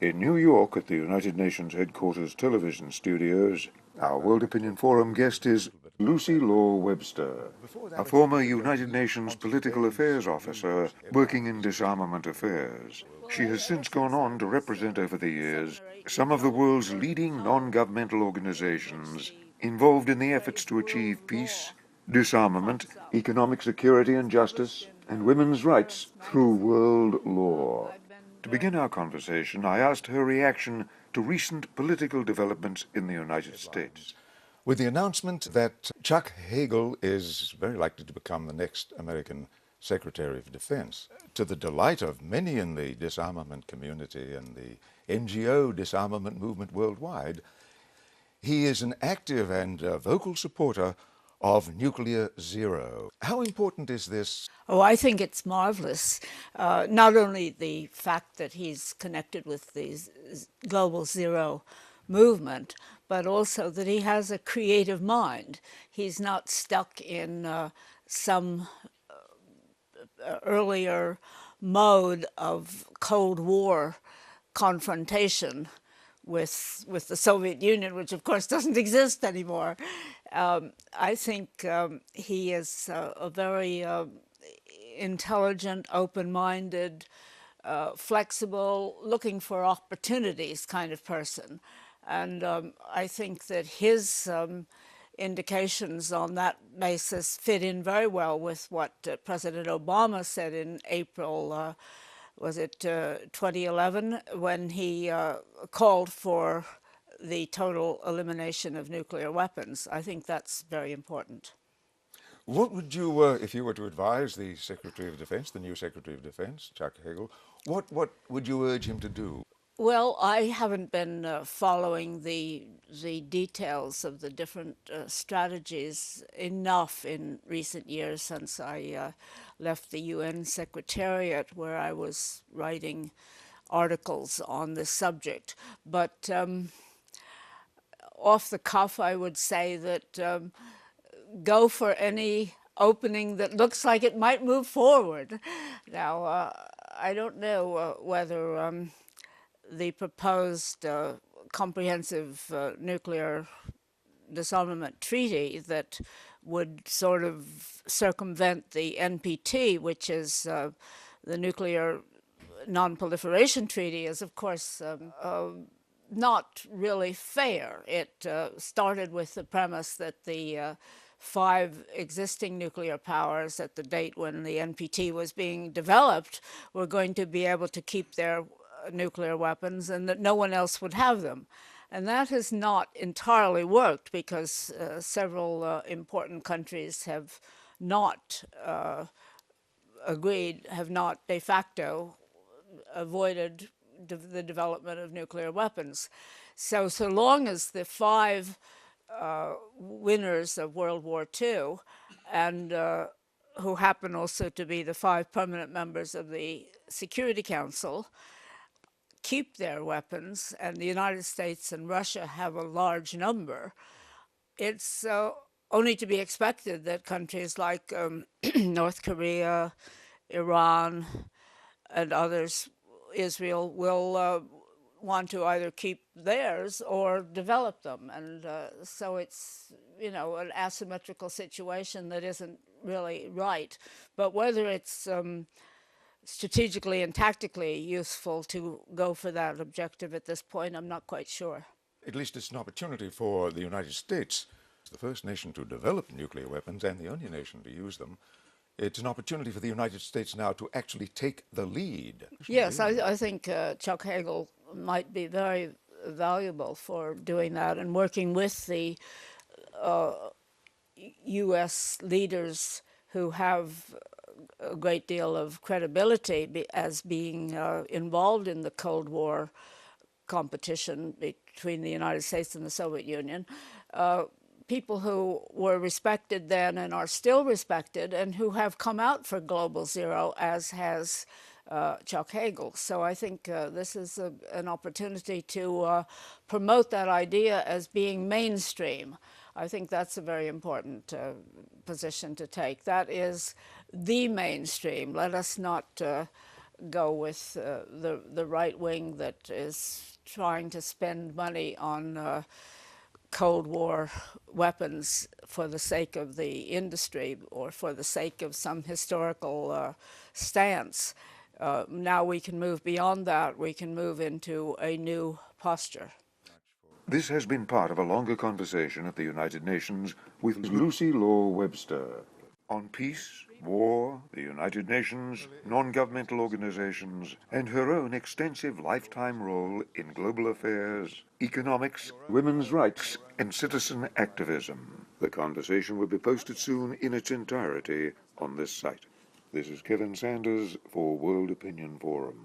In New York at the United Nations Headquarters television studios, our World Opinion Forum guest is Lucy Law Webster, a former United Nations political affairs officer working in disarmament affairs. She has since gone on to represent over the years some of the world's leading non-governmental organizations involved in the efforts to achieve peace, disarmament, economic security and justice, and women's rights through world law. To begin our conversation, I asked her reaction to recent political developments in the United States. With the announcement that Chuck Hagal is very likely to become the next American Secretary of Defense, to the delight of many in the disarmament community and the NGO disarmament movement worldwide, he is an active and vocal supporter of nuclear zero. How important is this? Oh, I think it's marvelous. Not only the fact that he's connected with the global zero movement, but also that he has a creative mind. He's not stuck in some earlier mode of Cold War confrontation with the Soviet Union, which of course doesn't exist anymore. I think he is a very intelligent, open-minded, flexible, looking for opportunities kind of person. And I think that his indications on that basis fit in very well with what President Obama said in April, was it 2011, when he called for the total elimination of nuclear weapons. I think that's very important. What would you, if you were to advise the Secretary of Defense, the new Secretary of Defense, Chuck Hagal, what would you urge him to do? Well, I haven't been following the details of the different strategies enough in recent years since I left the UN Secretariat, where I was writing articles on this subject. But off the cuff, I would say that go for any opening that looks like it might move forward. Now, I don't know whether the proposed comprehensive nuclear disarmament treaty that would sort of circumvent the NPT, which is the Nuclear Non-Proliferation Treaty, is of course not really fair. It started with the premise that the 5 existing nuclear powers at the date when the NPT was being developed were going to be able to keep their nuclear weapons and that no one else would have them. And that has not entirely worked because several important countries have not agreed, have not de facto avoided the development of nuclear weapons. So long as the 5 winners of World War II, and who happen also to be the 5 permanent members of the Security Council, keep their weapons, and the United States and Russia have a large number, it's only to be expected that countries like North Korea, Iran, and others, Israel, will want to either keep theirs or develop them. And so it's, an asymmetrical situation that isn't really right. But whether it's strategically and tactically useful to go for that objective at this point, I'm not quite sure. At least it's an opportunity for the United States, the first nation to develop nuclear weapons and the only nation to use them. It's an opportunity for the United States now to actually take the lead. Yes, I think Chuck Hagal might be very valuable for doing that and working with the U.S. leaders who have a great deal of credibility as being involved in the Cold War competition between the United States and the Soviet Union. People who were respected then and are still respected and who have come out for global zero, as has Chuck Hagal. So I think this is an opportunity to promote that idea as being mainstream. I think that's a very important position to take. That is the mainstream. Let us not go with the right wing that is trying to spend money on Cold War weapons for the sake of the industry or for the sake of some historical stance. Now we can move beyond that. We can move into a new posture. This has been part of a longer conversation at the United Nations with Lucy Law Webster on peace, war, the United Nations, non-governmental organizations, and her own extensive lifetime role in global affairs, economics, women's rights, and citizen activism. The conversation will be posted soon in its entirety on this site. This is Kevin Sanders for World Opinion Forum.